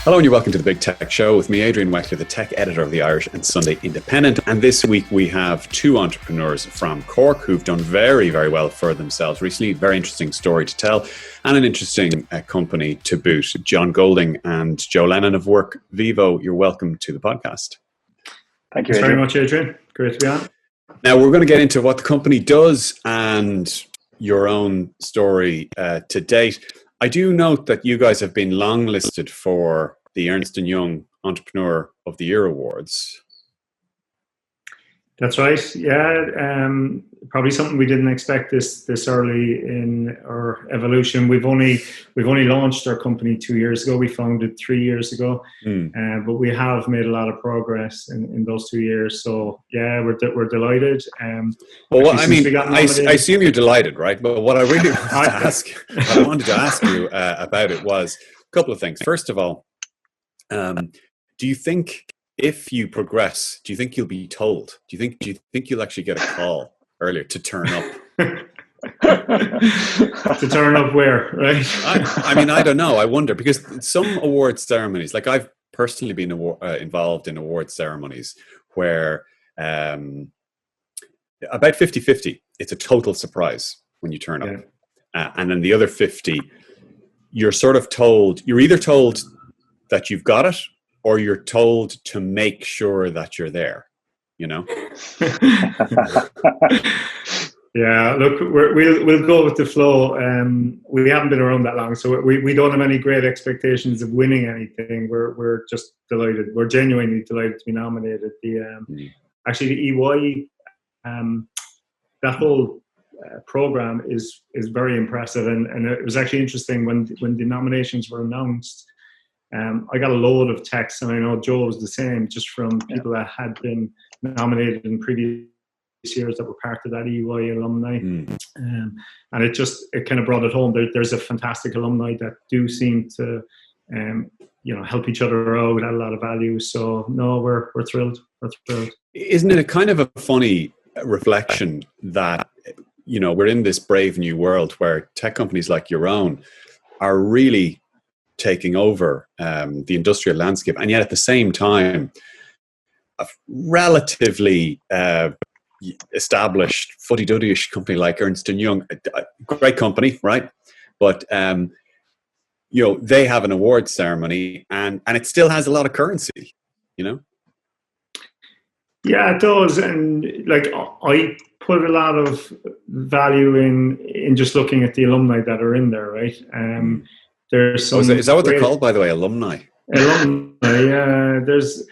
Hello and you're welcome to the Big Tech Show with me, Adrian Weckler, the tech editor of the Irish and Sunday Independent. And this week we have two entrepreneurs from Cork who've done very, very well for themselves recently. Very interesting story to tell and an interesting company to boot. John Golding and Joe Lennon of Work Vivo, you're welcome to the podcast. Thank you, Thanks very much, Adrian. Great to be on. Now we're going to get into what the company does and your own story to date. I do note that you guys have been longlisted for the Ernst & Young Entrepreneur of the Year Awards. That's right. Yeah, probably something we didn't expect this early in our evolution. We've only launched our company 2 years ago. We founded 3 years ago, but we have made a lot of progress in those 2 years. So yeah, we're delighted. Well, I mean, I assume you're delighted, right? But what I really wanted to ask you about it was a couple of things. First of all, do you think if you progress, do you think you'll be told? Do you think you'll actually get a call earlier to turn up? To turn up where, right? I mean, I don't know. I wonder, because some award ceremonies, like I've personally been involved in award ceremonies where about 50-50, it's a total surprise when you turn up. And then the other 50, you're sort of told, you're either told that you've got it, or you're told to make sure that you're there, you know? Yeah, look, we'll go with the flow. We haven't been around that long, so we don't have any great expectations of winning anything. We're just delighted. We're genuinely delighted to be nominated. Actually, the EY, that whole program is very impressive, and it was actually interesting when the nominations were announced. I got a load of texts, and I know Joe was the same, just from people that had been nominated in previous years that were part of that EY alumni. And it kind of brought it home. There's a fantastic alumni that do seem to help each other out, add a lot of value. So no, we're thrilled. We're thrilled. Isn't it a kind of a funny reflection that, you know, we're in this brave new world where tech companies like your own are really taking over the industrial landscape, and yet at the same time, a relatively established fuddy-duddy-ish company like Ernst & Young, a great company, right? But they have an award ceremony, and it still has a lot of currency, you know. Yeah, it does, and like I put a lot of value in just looking at the alumni that are in there, right? There's some. Is that what they're called, by the way? Alumni. Alumni, yeah. There's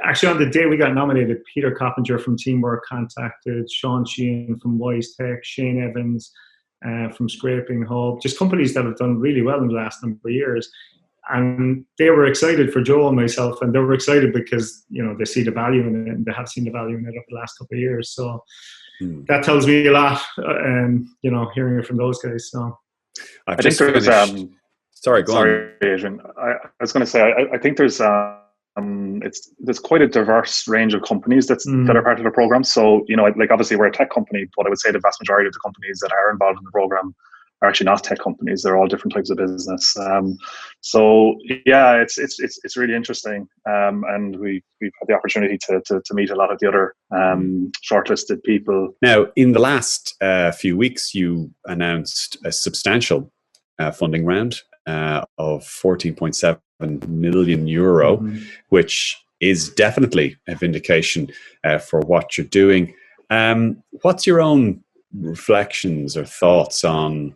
actually on the day we got nominated, Peter Coppinger from Teamwork contacted, Sean Sheehan from Wise Tech, Shane Evans from Scraping Hub, just companies that have done really well in the last number of years. And they were excited for Joe and myself, and they were excited because, you know, they see the value in it, and they have seen the value in it over the last couple of years. So that tells me a lot, hearing it from those guys. So I think there's Adrian. I was going to say, I think there's quite a diverse range of companies that are part of the program. So, you know, like obviously we're a tech company, but I would say the vast majority of the companies that are involved in the program are actually not tech companies. They're all different types of business. So yeah, it's really interesting. And we've had the opportunity to meet a lot of the other shortlisted people. Now, in the last few weeks, you announced a substantial funding round of 14.7 million euro, which is definitely a vindication for what you're doing. What's your own reflections or thoughts on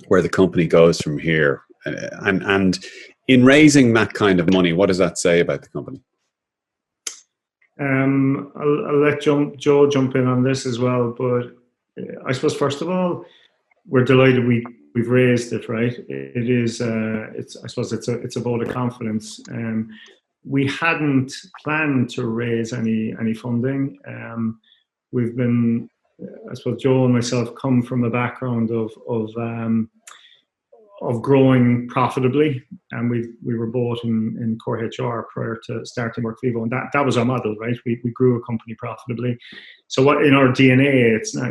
where the company goes from here? And in raising that kind of money, what does that say about the company? I'll let Joe jump in on this as well, but I suppose first of all, we're delighted we've raised it, right? It is it's a vote of confidence. We hadn't planned to raise any funding. We've been, I suppose Joe and myself come from a background of growing profitably, and we were both in core HR prior to starting WorkVivo, and that was our model, right? We grew a company profitably. So what in our DNA, it's not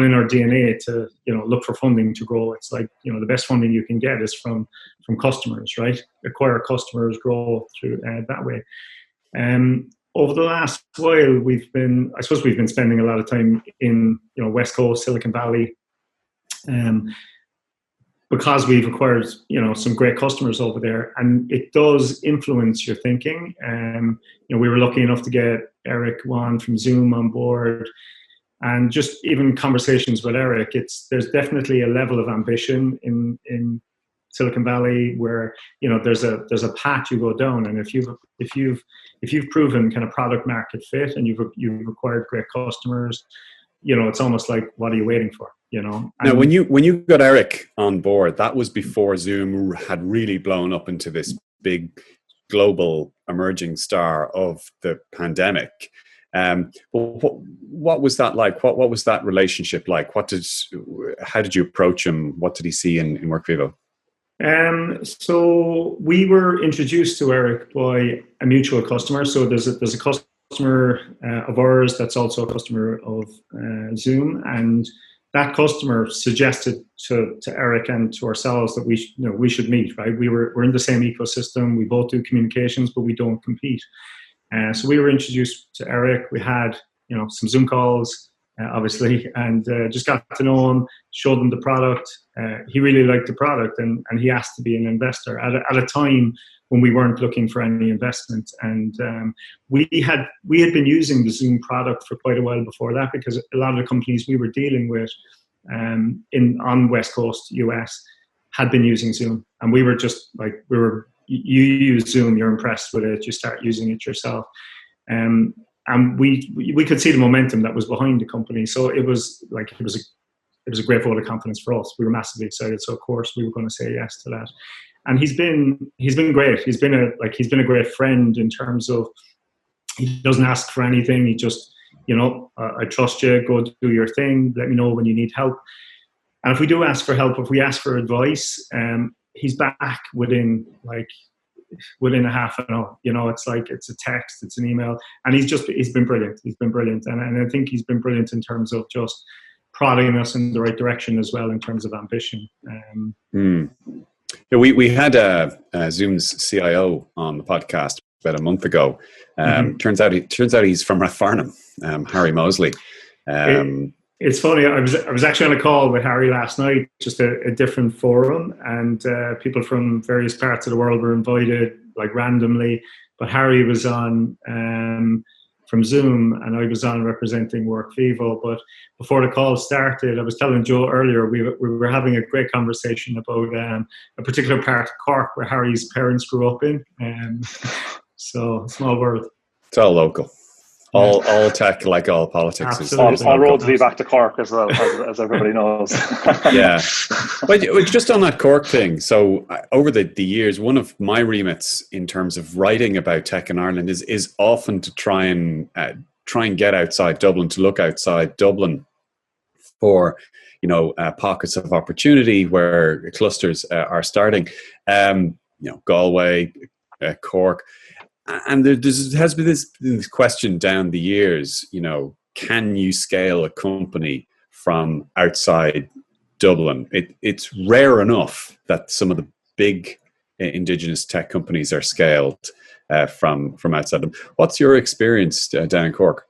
in our DNA to look for funding to grow. It's like the best funding you can get is from customers, right? Acquire customers, grow through that way. Over the last while, we've been spending a lot of time in West Coast, Silicon Valley. Because we've acquired, some great customers over there, and it does influence your thinking. We were lucky enough to get Eric Wan from Zoom on board, and just even conversations with Eric, there's definitely a level of ambition in Silicon Valley where there's a path you go down, and if you've proven kind of product market fit and you've acquired great customers, it's almost like, what are you waiting for? Now, when you got Eric on board, that was before Zoom had really blown up into this big global emerging star of the pandemic. What was that like? What was that relationship like? How did you approach him? What did he see in WorkVivo? So we were introduced to Eric by a mutual customer. So there's a customer of ours that's also a customer of Zoom, and that customer suggested to Eric and to ourselves that we should meet, right? We're in the same ecosystem. We both do communications, but we don't compete. So we were introduced to Eric. We had some Zoom calls, obviously, and just got to know him, showed him the product. He really liked the product, and he asked to be an investor at a time when we weren't looking for any investment. And we had been using the Zoom product for quite a while before that, because a lot of the companies we were dealing with on West Coast US had been using Zoom, and we were just like, you use Zoom, you're impressed with it, you start using it yourself. And we could see the momentum that was behind the company. So it was a great vote of confidence for us. We were massively excited. So of course we were going to say yes to that. And he's been great. He's been a great friend in terms of, he doesn't ask for anything. He just, I trust you, go do your thing. Let me know when you need help. And if we do ask for help, if we ask for advice, he's back within a half an hour. It's like, it's a text, it's an email, and he's been brilliant. He's been brilliant. And I think he's been brilliant in terms of just prodding us in the right direction as well in terms of ambition. Yeah, we had Zoom's CIO on the podcast about a month ago. Turns out he's from Rathfarnham, Harry Mosley. It's funny. I was actually on a call with Harry last night, just a different forum, and people from various parts of the world were invited, like randomly. But Harry was on from Zoom, and I was on representing WorkVivo. But before the call started, I was telling Joe earlier, we were having a great conversation about a particular part of Cork where Harry's parents grew up in. So, small world. It's all local. All tech, like all politics. Absolutely. All roads lead back to Cork as well, as everybody knows. Yeah. But just on that Cork thing, so over the years, one of my remits in terms of writing about tech in Ireland is often to try and get outside Dublin, to look outside Dublin for pockets of opportunity where clusters are starting. Galway, Cork. And there has been this question down the years, can you scale a company from outside Dublin? It's rare enough that some of the big Indigenous tech companies are scaled from outside them. What's your experience down in Cork?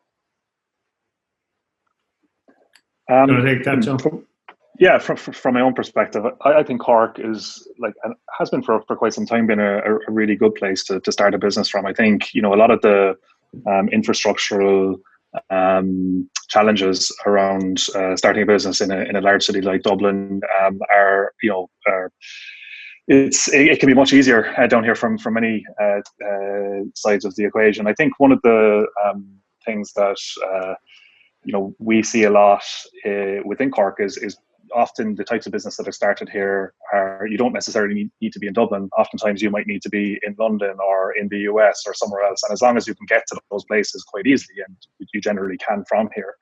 Do you want to take that, John? Yeah, from my own perspective, I think Cork is and has been for quite some time been a really good place to start a business from. I think a lot of the infrastructural challenges around starting a business in a large city like Dublin it can be much easier down here from many sides of the equation. I think one of the things that we see a lot within Cork is often the types of business that are started here you don't necessarily need to be in Dublin. Oftentimes you might need to be in London or in the US or somewhere else. And as long as you can get to those places quite easily, and you generally can from here,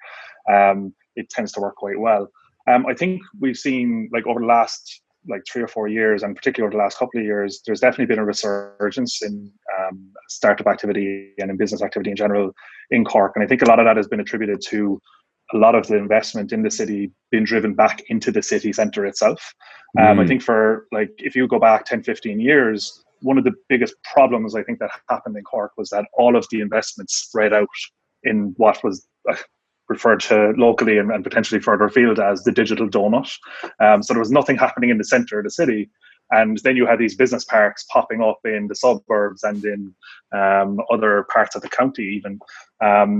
it tends to work quite well. I think we've seen over the last like 3 or 4 years, and particularly the last couple of years, there's definitely been a resurgence in startup activity and in business activity in general in Cork. And I think a lot of that has been attributed to a lot of the investment in the city being driven back into the city centre itself. I think for like, if you go back 10, 15 years, one of the biggest problems I think that happened in Cork was that all of the investment spread out in what was referred to locally and potentially further afield as the digital donut. So there was nothing happening in the centre of the city. And then you had these business parks popping up in the suburbs and in other parts of the county even,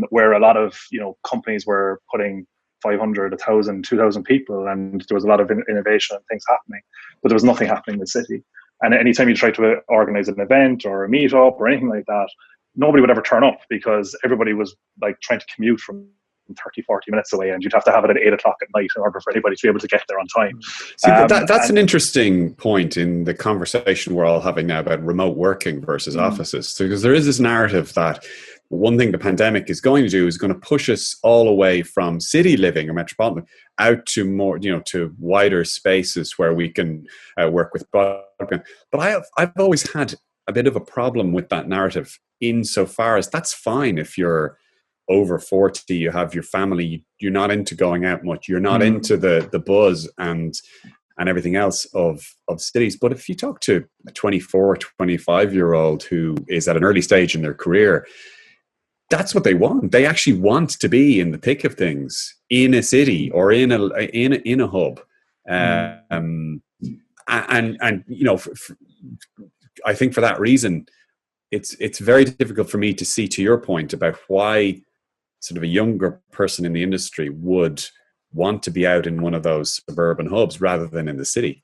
where a lot of, companies were putting 500, 1,000, 2,000 people, and there was a lot of innovation and things happening, but there was nothing happening in the city. And anytime you try to organize an event or a meetup or anything like that, nobody would ever turn up because everybody was like trying to commute from 30, 40 minutes away, and you'd have to have it at 8 o'clock at night in order for anybody to be able to get there on time. See, that's an interesting point in the conversation we're all having now about remote working versus offices. Because there is this narrative that one thing the pandemic is going to do is going to push us all away from city living or metropolitan out to more, to wider spaces where we can work with broadband. But I've always had a bit of a problem with that narrative insofar as that's fine if you're over 40, you have your family, you're not into going out much, you're not into the buzz and everything else of cities. But if you talk to a 24, 25-year-old who is at an early stage in their career, that's what they want. They actually want to be in the thick of things in a city or in a hub. And I think for that reason, it's very difficult for me to see, to your point, about why sort of a younger person in the industry would want to be out in one of those suburban hubs rather than in the city.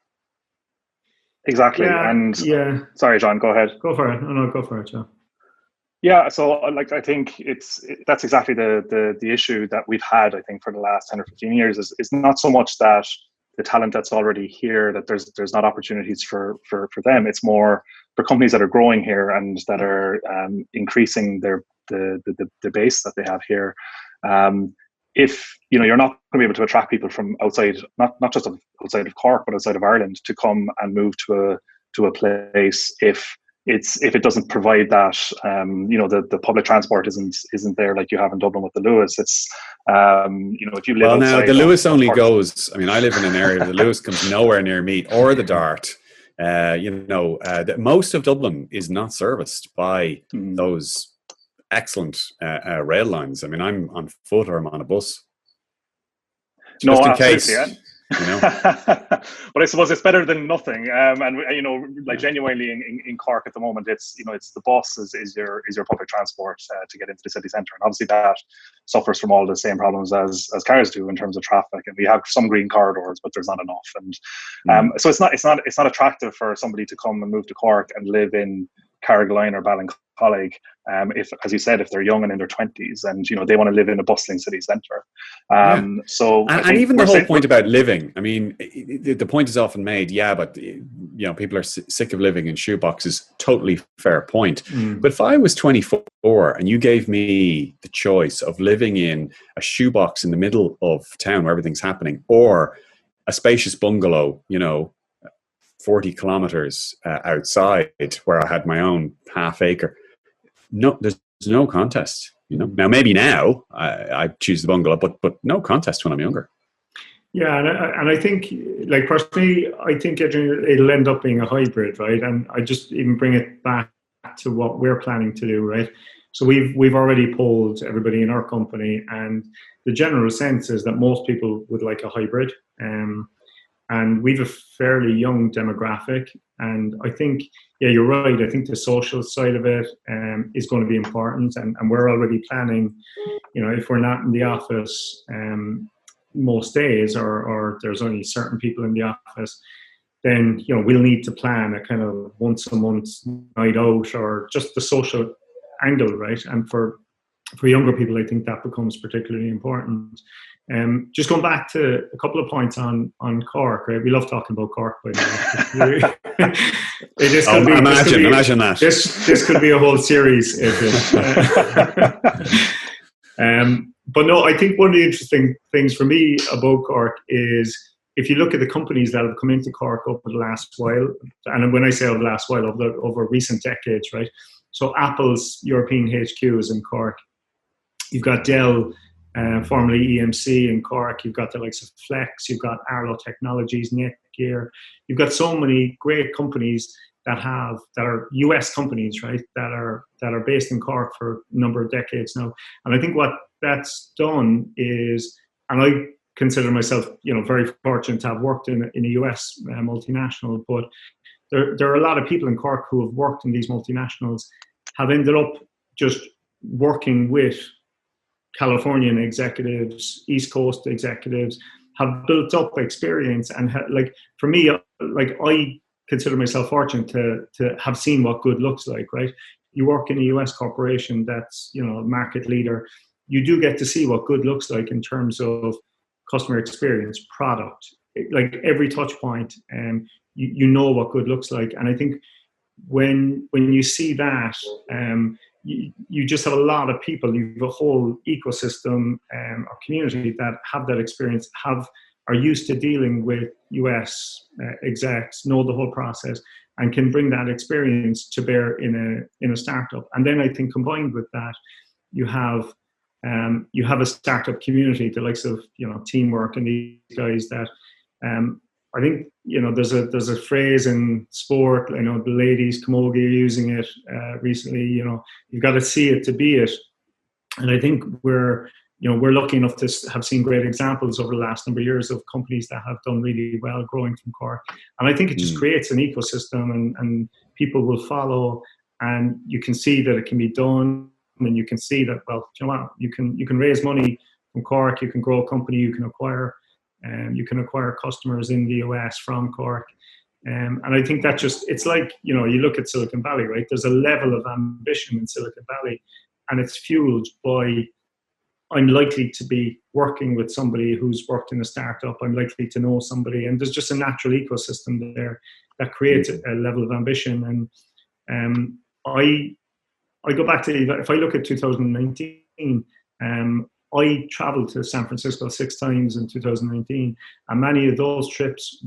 Exactly. Sorry, John, go ahead. Go for it. No, go for it, John. Yeah, so I think that's exactly the issue that we've had, I think, for the last 10 or 15 years is not so much that the talent that's already here, that there's not opportunities for them. It's more for companies that are growing here and that are increasing the base that they have here. If you're not going to be able to attract people from outside, not just outside of Cork, but outside of Ireland, to come and move to a place if it doesn't provide that, the public transport isn't there like you have in Dublin with the Lewis. It's, if you live outside. Well, now the Lewis only goes, I live in an area where the Lewis comes nowhere near me or the Dart. Most of Dublin is not serviced by those excellent rail lines. I'm on foot or I'm on a bus. Just in case. Yeah. But I suppose it's better than nothing. Genuinely in Cork at the moment, it's the bus is your public transport to get into the city centre, and obviously that suffers from all the same problems as cars do in terms of traffic. And we have some green corridors, but there's not enough. And so it's not attractive for somebody to come and move to Cork and live in Carrigaline or Ballincollig, if, as you said, if they're young and in their 20s and they want to live in a bustling city centre. So and even the whole point about living, the point is often made, but people are sick of living in shoeboxes. Totally fair point. But if I was 24 and you gave me the choice of living in a shoebox in the middle of town where everything's happening, or a spacious bungalow, 40 kilometers outside where I had my own half acre. No, there's no contest, Now, maybe now I choose the bungalow, but no contest when I'm younger. Yeah, and I think, like, personally, I think it'll end up being a hybrid, right? And I just even bring it back to what we're planning to do, right? So we've already polled everybody in our company, and the general sense is that most people would like a hybrid. And we've a fairly young demographic. And I think, you're right. I think the social side of it is going to be important. And we're already planning, if we're not in the office most days or there's only certain people in the office, then, we'll need to plan a kind of once a month night out or just the social angle, right? And for younger people, I think that becomes particularly important. Just going back to a couple of points on Cork, right? We love talking about Cork, by the way. Imagine that. This could be a whole series. But no, I think one of the interesting things for me about Cork is if you look at the companies that have come into Cork over the last while, and when I say over the last while, over recent decades, right? So Apple's European HQ is in Cork. You've got Dell, formerly EMC in Cork. You've got the likes of Flex. You've got Arlo Technologies, Netgear. You've got so many great companies that are US companies, right? That are based in Cork for a number of decades now. And I think what that's done is, and I consider myself, very fortunate to have worked in a US multinational, but there are a lot of people in Cork who have worked in these multinationals, have ended up just working with Californian executives, East Coast executives, have built up experience, and for me, I consider myself fortunate to have seen what good looks like, right? You work in a US corporation that's, a market leader. You do get to see what good looks like in terms of customer experience, product, like every touch point, and you know what good looks like. And I think when you see that, you just have a lot of people, you have a whole ecosystem or community that have that experience, are used to dealing with US execs, know the whole process, and can bring that experience to bear in a startup. And then I think combined with that, you have a startup community, the likes of Teamwork and these guys that I think there's a phrase in sport. I know the ladies camogie are using it recently. You've got to see it to be it, and I think we're lucky enough to have seen great examples over the last number of years of companies that have done really well growing from Cork. And I think it just creates an ecosystem, and people will follow, and you can see that it can be done, and you can see that, well, you can raise money from Cork, you can grow a company, you can acquire customers in the US from Cork. And I think that it's like, you look at Silicon Valley, right? There's a level of ambition in Silicon Valley, and it's fueled by, I'm likely to be working with somebody who's worked in a startup. I'm likely to know somebody, and there's just a natural ecosystem there that creates a level of ambition. And I go back to, if I look at 2019, I traveled to San Francisco 6 times in 2019, and many of those trips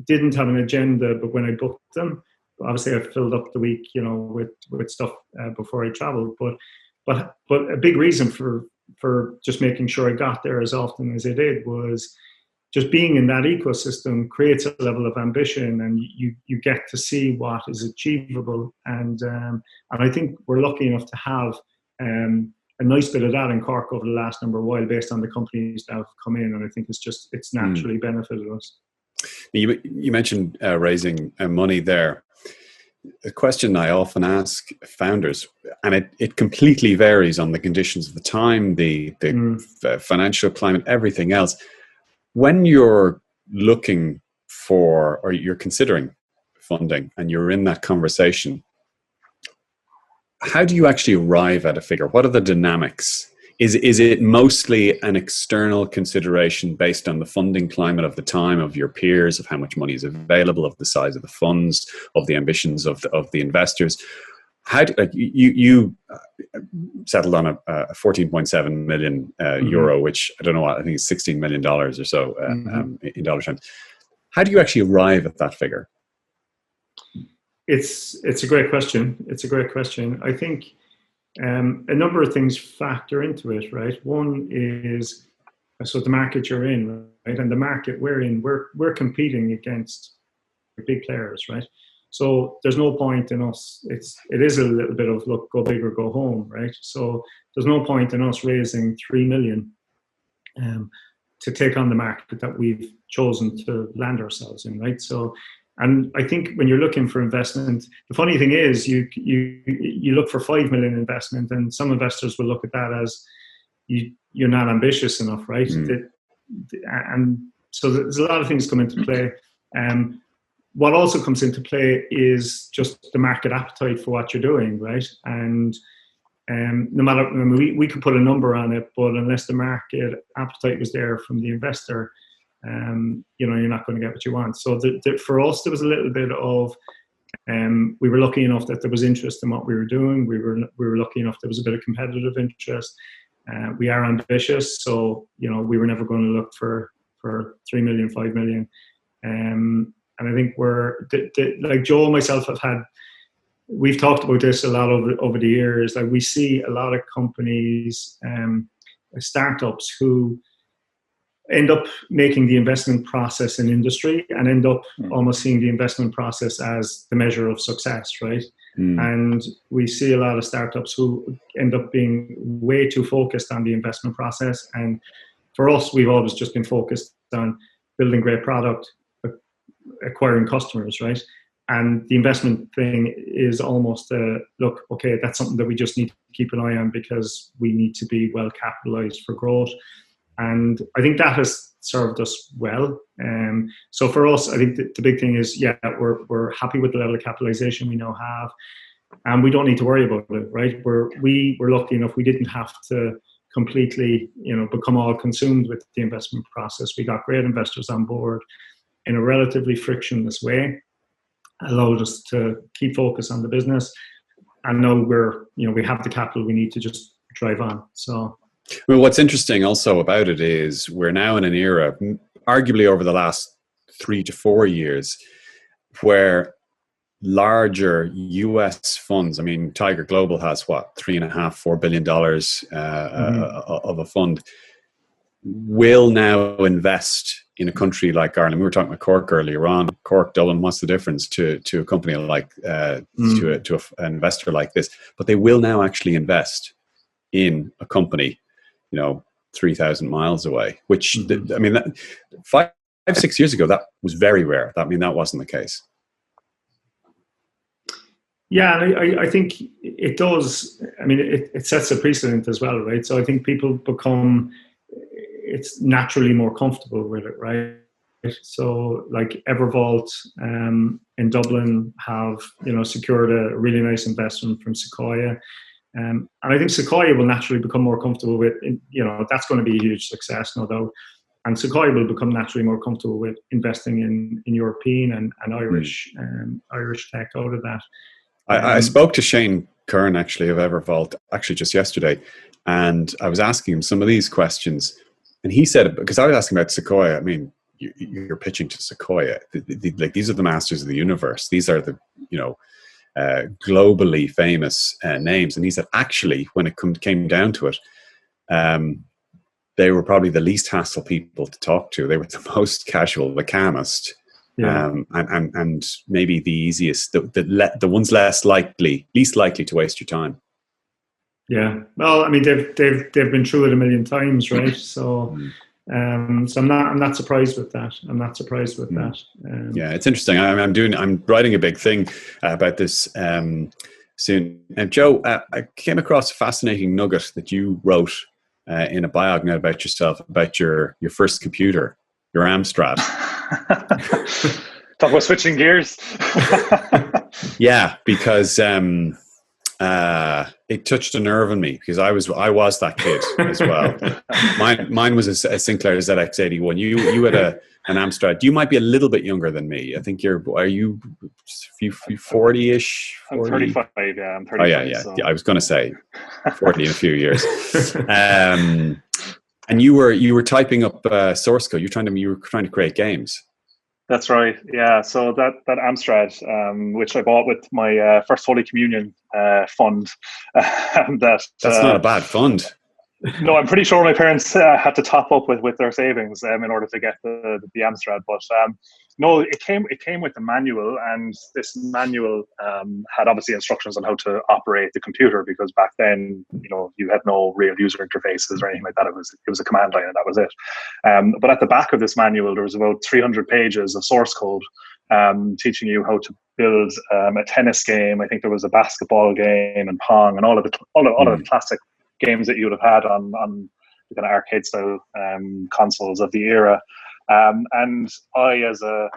didn't have an agenda, but when I booked them, obviously I filled up the week, with stuff before I traveled. But a big reason for just making sure I got there as often as I did was just being in that ecosystem creates a level of ambition, and you get to see what is achievable. And I think we're lucky enough to have a nice bit of that in Cork over the last number of while, based on the companies that have come in, and I think it's naturally benefited us. You mentioned raising money there. A question I often ask founders, and it completely varies on the conditions of the time, the financial climate, everything else. When you're looking for, or you're considering funding, and you're in that conversation, how do you actually arrive at a figure? What are the dynamics? Is it mostly an external consideration based on the funding climate of the time, of your peers, of how much money is available, of the size of the funds, of the ambitions of the investors? How do you settled on a 14.7 million euro, which I don't know what, I think it's $16 million or so in dollar terms. How do you actually arrive at that figure? It's a great question. I think a number of things factor into it, right? One is the market you're in, right? And the market we're in, we're competing against big players, right? So there's no point in us. It is a little bit of, look, go big or go home, right? So there's no point in us raising 3 million to take on the market that we've chosen to land ourselves in, right? So, and I think when you're looking for investment, the funny thing is you look for 5 million investment, and some investors will look at that as you're not ambitious enough, right? And so there's a lot of things come into play. What also comes into play is just the market appetite for what you're doing, right? And no matter, we could put a number on it, but unless the market appetite was there from the investor, you're not going to get what you want. So for us, there was a little bit of, we were lucky enough that there was interest in what we were doing. We were lucky enough there was a bit of competitive interest. We are ambitious, so we were never going to look for for 3 million, 5 million. And I think like Joe and myself we've talked about this a lot over the years. Like we see a lot of companies, startups who end up making the investment process an industry and end up almost seeing the investment process as the measure of success, right? And we see a lot of startups who end up being way too focused on the investment process. And for us, we've always just been focused on building great product, acquiring customers, right? And the investment thing is almost look, okay, that's something that we just need to keep an eye on because we need to be well capitalized for growth. And I think that has served us well. So for us, I think the big thing is, we're happy with the level of capitalization we now have, and we don't need to worry about it, right? We're lucky enough we didn't have to completely, become all consumed with the investment process. We got great investors on board in a relatively frictionless way, allowed us to keep focus on the business, and now we have the capital we need to just drive on. So. Well, what's interesting also about it is we're now in an era, arguably over the last 3 to 4 years, where larger US funds, I mean, Tiger Global has $3.5–4 billion of a fund, will now invest in a country like Ireland. We were talking about Cork earlier on. Cork, Dublin, what's the difference to a company like, to an investor like this? But they will now actually invest in a company 3,000 miles away, which, 5–6 years ago, that was very rare. That wasn't the case. Yeah, I think it does. It sets a precedent as well, right? So I think people it's naturally more comfortable with it, right? So like Evervault in Dublin have, secured a really nice investment from Sequoia. And I think Sequoia will naturally become more comfortable with, that's going to be a huge success, no doubt. And Sequoia will become naturally more comfortable with investing in European and Irish tech out of that. I spoke to Shane Kern, actually, of Evervault, actually just yesterday, and I was asking him some of these questions. And he said, because I was asking about Sequoia, you're pitching to Sequoia. Like, these are the masters of the universe. These are the, globally famous names. And he said, actually, when it came down to it, they were probably the least hassle people to talk to. They were the most casual, the calmest, and maybe the easiest, the ones least likely to waste your time. Yeah, well, they've been through it a million times, right? So. So I'm not surprised with that. Yeah, it's interesting. I'm writing a big thing about this soon. And Joe, I came across a fascinating nugget that you wrote in a blog note about yourself, about your first computer, your Amstrad. Talk about switching gears. Yeah, because it touched a nerve in me, because I was that kid as well. Mine was a Sinclair ZX81. You had an Amstrad. You might be a little bit younger than me. I think are you 40-ish? 40? I'm 35. Yeah, I'm 35. Oh yeah. So. I was going to say 40 in a few years. And you were typing up source code. You were trying to create games. That's right. Yeah. So that Amstrad, which I bought with my first Holy Communion fund, that's not a bad fund. No, I'm pretty sure my parents had to top up with their savings in order to get the Amstrad. But no, it came with a manual, and this manual had obviously instructions on how to operate the computer, because back then, you had no real user interfaces or anything like that. It was a command line, and that was it. But at the back of this manual, there was about 300 pages of source code teaching you how to build a tennis game. I think there was a basketball game and Pong and all of the classic games that you would have had on the kind of arcade style consoles of the era. And I, as a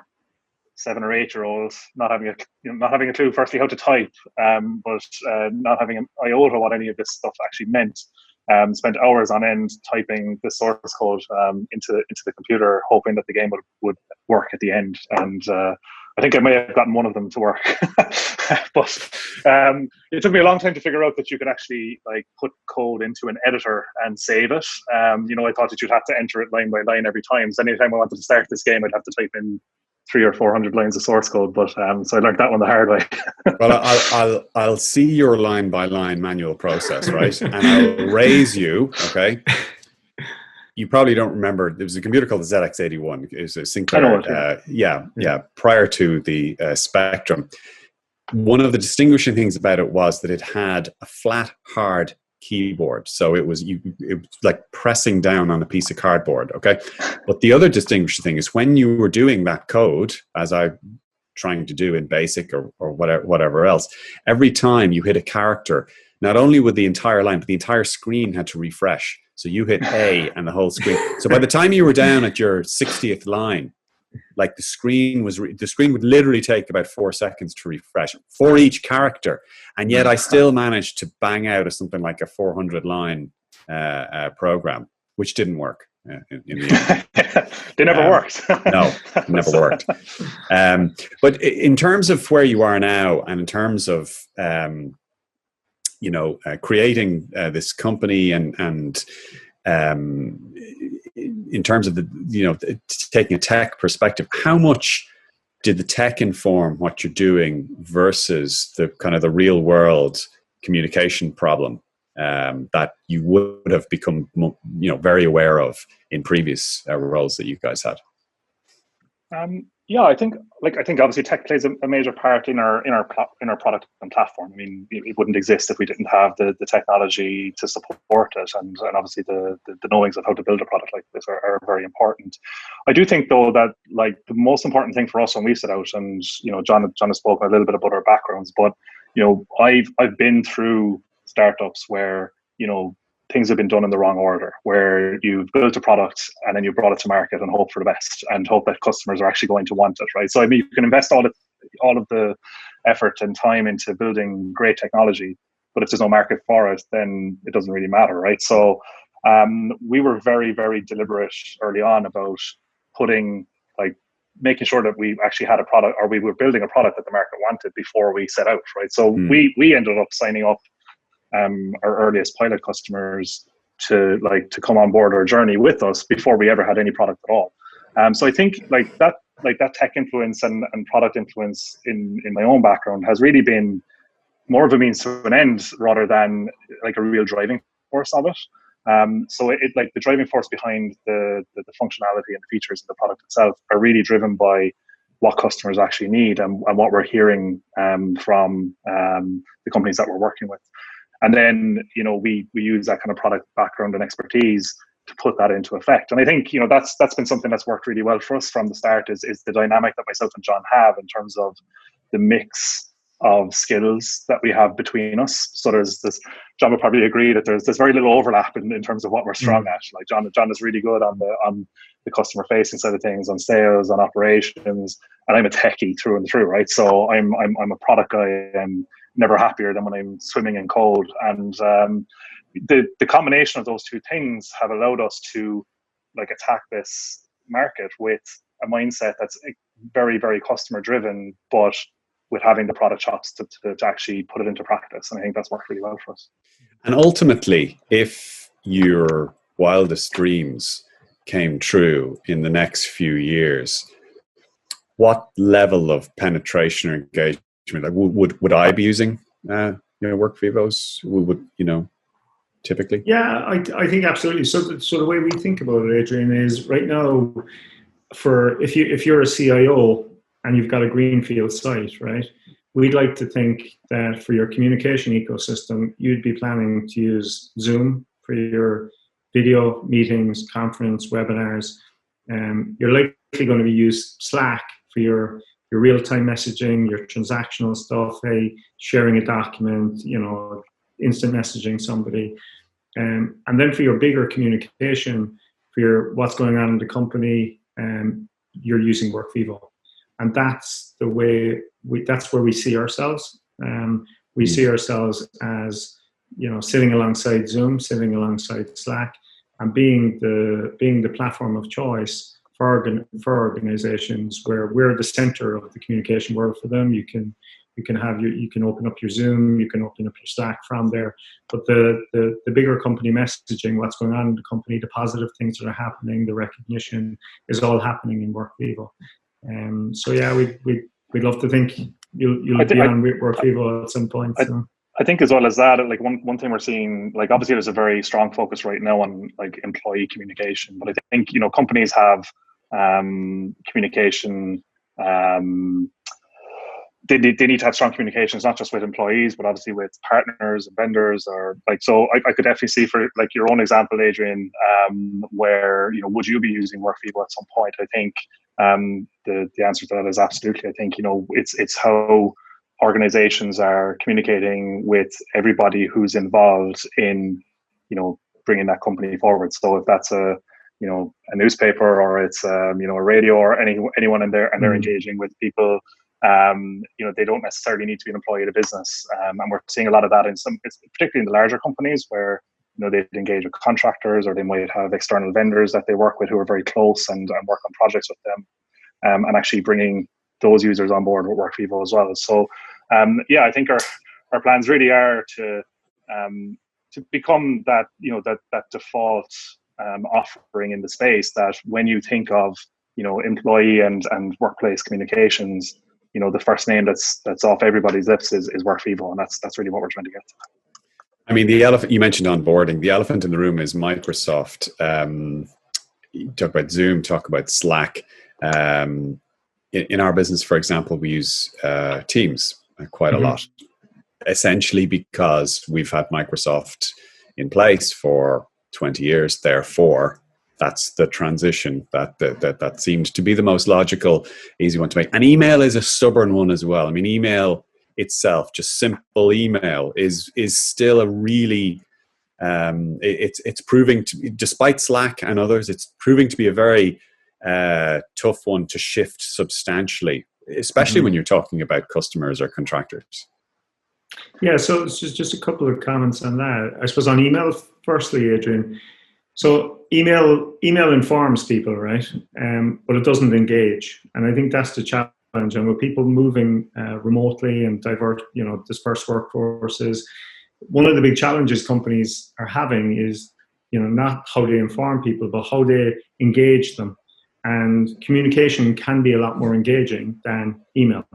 7 or 8 year old, not having a clue firstly how to type, but not having an iota what any of this stuff actually meant, spent hours on end typing the source code into the computer, hoping that the game would work at the end. And I think I may have gotten one of them to work, but it took me a long time to figure out that you could actually like put code into an editor and save it. I thought that you'd have to enter it line by line every time. So anytime I wanted to start this game, I'd have to type in 300 or 400 lines of source code. But so I learned that one the hard way. Well, I'll see your line by line manual process, right? And I'll raise you, okay? You probably don't remember. There was a computer called the ZX81. It was a Sinclair. Prior to the Spectrum. One of the distinguishing things about it was that it had a flat, hard keyboard. So it was like pressing down on a piece of cardboard, okay? But the other distinguishing thing is when you were doing that code, as I'm trying to do in BASIC or whatever else, every time you hit a character, not only would the entire line, but the entire screen had to refresh. So you hit A and the whole screen. So by the time you were down at your 60th line, like the screen would literally take about 4 seconds to refresh for each character. And yet I still managed to bang out something like a 400 line program, which didn't work. In the end. They never worked. No, never worked. But in terms of where you are now, and in terms of creating this company, and in terms of taking a tech perspective, how much did the tech inform what you're doing versus the kind of the real world communication problem that you would have become, very aware of in previous roles that you guys had? I think obviously tech plays a major part in our product and platform. I mean, it wouldn't exist if we didn't have the technology to support it, and obviously the knowings of how to build a product like this are very important. I do think though that like the most important thing for us when we set out, and John has spoken a little bit about our backgrounds, but I've been through startups where things have been done in the wrong order, where you've built a product and then you brought it to market and hope for the best and hope that customers are actually going to want it, right? So I mean, you can invest all of the effort and time into building great technology, but if there's no market for it, then it doesn't really matter, right? So we were very, very deliberate early on about making sure that we actually had a product, or we were building a product that the market wanted before we set out, right? So we ended up signing up our earliest pilot customers to come on board our journey with us before we ever had any product at all. So I think that tech influence and product influence in my own background has really been more of a means to an end rather than like a real driving force of it. So it like the driving force behind the functionality and the features of the product itself are really driven by what customers actually need and what we're hearing from the companies that we're working with. And then, we use that kind of product background and expertise to put that into effect. And I think, that's been something that's worked really well for us from the start is the dynamic that myself and John have in terms of the mix of skills that we have between us. So there's this, John would probably agree that there's very little overlap in terms of what we're strong at. Like John is really good on the customer facing side of things, on sales, on operations, and I'm a techie through and through, right? So I'm a product guy and never happier than when I'm swimming in code. And the combination of those two things have allowed us to attack this market with a mindset that's very, very customer driven, but with having the product chops to actually put it into practice. And I think that's worked really well for us. And ultimately, if your wildest dreams came true in the next few years, what level of penetration or engagement would I be using WorkVivos? Would typically? Yeah, I think absolutely. So the way we think about it, Adrian, is right now, if you're a CIO and you've got a greenfield site, right? We'd like to think that for your communication ecosystem, you'd be planning to use Zoom for your video meetings, conference, webinars. You're likely going to be used Slack for your real-time messaging, your transactional stuff, sharing a document, instant messaging somebody. And then for your bigger communication, for your what's going on in the company, you're using WorkVivo. And that's the way that's where we see ourselves. We see ourselves as, sitting alongside Zoom, sitting alongside Slack, and being the platform of choice for organizations where we're the center of the communication world for them. You can open up your Zoom, you can open up your Slack from there. But the bigger company messaging, what's going on in the company, the positive things that are happening, the recognition is all happening in WorkVivo. So yeah, we'd love to think you'll be on WorkVivo at some point. I think as well as that, like one thing we're seeing, like obviously there's a very strong focus right now on like employee communication, but I think, you know, companies have communication, they need to have strong communications, not just with employees, but obviously with partners and vendors, or like, so I could definitely see, for like your own example, Adrian, where, you know, would you be using WorkVivo at some point? I think the answer to that is absolutely. I think, you know, it's how organizations are communicating with everybody who's involved in, you know, bringing that company forward. So if that's a newspaper, or it's a radio, or anyone in there, and they're engaging with people, you know, they don't necessarily need to be an employee of the business. And we're seeing a lot of that particularly in the larger companies, where, you know, they engage with contractors, or they might have external vendors that they work with who are very close and work on projects with them, and actually bringing those users on board with WorkVivo as well. So yeah, I think our plans really are to become that, you know, that default offering in the space, that when you think of, you know, employee and workplace communications, you know, the first name that's off everybody's lips is WorkVivo, and that's really what we're trying to get to. I mean, the elephant you mentioned, onboarding. The elephant in the room is Microsoft. You talk about Zoom, talk about Slack. In our business, for example, we use Teams quite a lot, essentially because we've had Microsoft in place for 20 years. Therefore, that's the transition that seemed to be the most logical, easy one to make. And email is a stubborn one as well. I mean, email itself, just simple email, is still a really it's proving to be, despite Slack and others, it's proving to be a very tough one to shift substantially, especially when you're talking about customers or contractors. Yeah, so it's just a couple of comments on that. I suppose on email, firstly, Adrian. So email informs people, right? But it doesn't engage, and I think that's the challenge. And with people moving remotely and dispersed workforces, one of the big challenges companies are having is, you know, not how they inform people, but how they engage them. And communication can be a lot more engaging than email.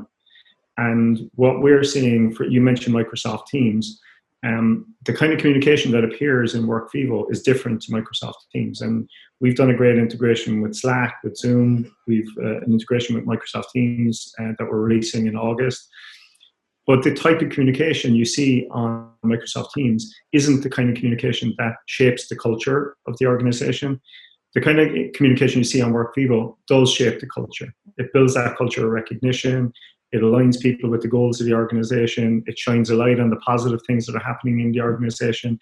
And what we're seeing, you mentioned Microsoft Teams, the kind of communication that appears in WorkVivo is different to Microsoft Teams. And we've done a great integration with Slack, with Zoom. We've an integration with Microsoft Teams that we're releasing in August. But the type of communication you see on Microsoft Teams isn't the kind of communication that shapes the culture of the organization. The kind of communication you see on WorkVivo does shape the culture. It builds that culture of recognition. It aligns people with the goals of the organization. It shines a light on the positive things that are happening in the organization.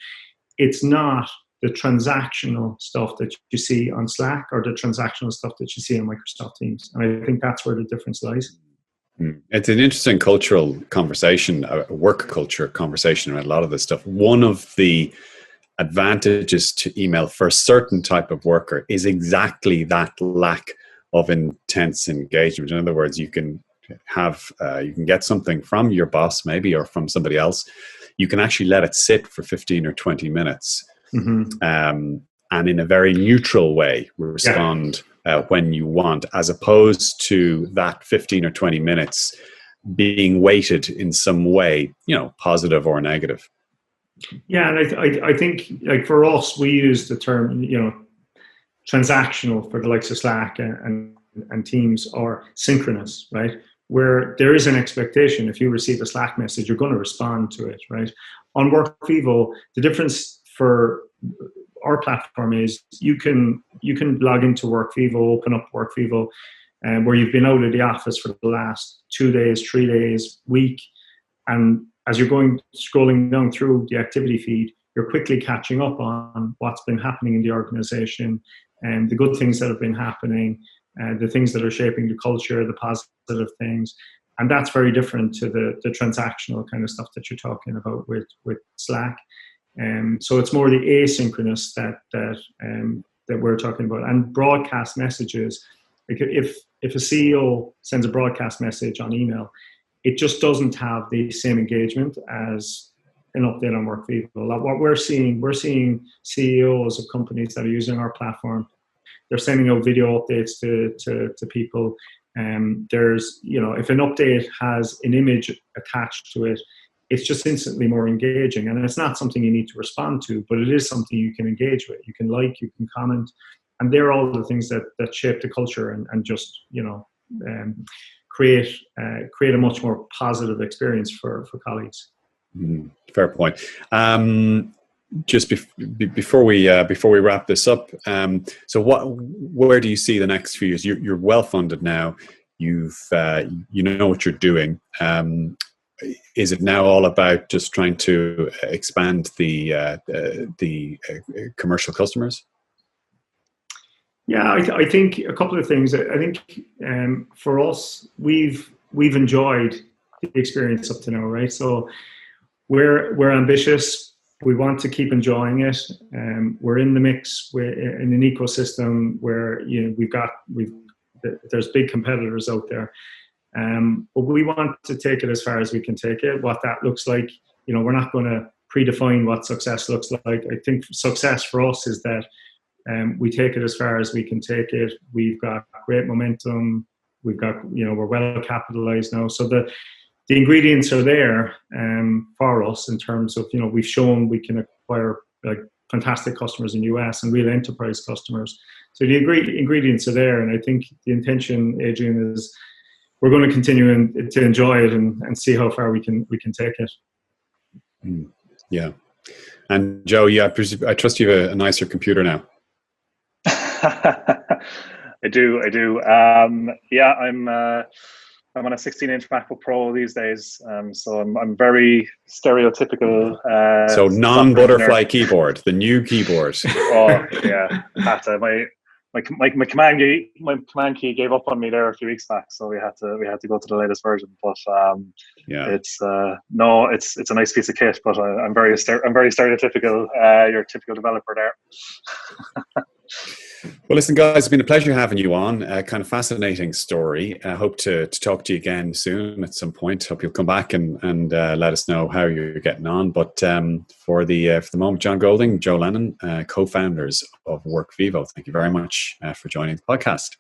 It's not the transactional stuff that you see on Slack or the transactional stuff that you see on Microsoft Teams. And I think that's where the difference lies. It's an interesting cultural conversation, a work culture conversation around a lot of this stuff. One of the advantages to email for a certain type of worker is exactly that lack of intense engagement. In other words, you can get something from your boss maybe, or from somebody else. You can actually let it sit for 15 or 20 minutes and in a very neutral way respond when you want, as opposed to that 15 or 20 minutes being weighted in some way, you know, positive or negative. Yeah, and I think, like, for us, we use the term, you know, transactional for the likes of Slack and Teams, or synchronous, right? Where there is an expectation. If you receive a Slack message, you're going to respond to it, right? On WorkVivo, the difference for our platform is you can log into WorkVivo, open up WorkVivo, where you've been out of the office for the last 2 days, 3 days, week, and as you're scrolling down through the activity feed, you're quickly catching up on what's been happening in the organization, and the good things that have been happening, the things that are shaping the culture, the positive things. And that's very different to the transactional kind of stuff that you're talking about with Slack. So it's more the asynchronous that that we're talking about. And broadcast messages, like if a CEO sends a broadcast message on email, it just doesn't have the same engagement as an update on WorkVivo. What we're seeing CEOs of companies that are using our platform, they're sending out video updates to people. There's, if an update has an image attached to it, it's just instantly more engaging. And it's not something you need to respond to, but it is something you can engage with. You can like, you can comment. And they're all the things that shape the culture and just, create a much more positive experience for colleagues. Fair point. Just before we wrap this up, so where do you see the next few years? You're well funded now. You've you know what you're doing. Is it now all about just trying to expand the commercial customers? Yeah, I think a couple of things. I think for us, we've enjoyed the experience up to now, right? So we're ambitious. We want to keep enjoying it. We're in the mix. We're in an ecosystem where there's big competitors out there, but we want to take it as far as we can take it. What that looks like, we're not going to predefine what success looks like. I think success for us is that we take it as far as we can take it. We've got great momentum. We've got, we're well capitalized now. So the ingredients are there for us in terms of, we've shown we can acquire like fantastic customers in the US and real enterprise customers. So the ingredients are there. And I think the intention, Adrian, is we're going to continue to enjoy it and see how far we can take it. Yeah. And Joe, I trust you have a nicer computer now. I do. Yeah, I'm on a 16-inch MacBook Pro these days, so I'm very stereotypical. So non-butterfly keyboard, the new keyboard. Oh yeah, my command key gave up on me there a few weeks back, so we had to go to the latest version. But it's a nice piece of kit, but I'm very stereotypical. Your typical developer there. Well, listen, guys, it's been a pleasure having you on. Kind of fascinating story. I hope to talk to you again soon at some point. Hope you'll come back and let us know how you're getting on. But for the moment, John Golding, Joe Lennon, co-founders of WorkVivo, thank you very much for joining the podcast.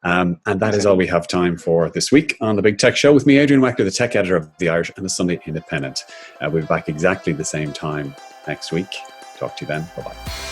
And that is all we have time for this week on The Big Tech Show with me, Adrian Weckler, the tech editor of The Irish and the Sunday Independent. We'll be back exactly the same time next week. Talk to you then. Bye-bye.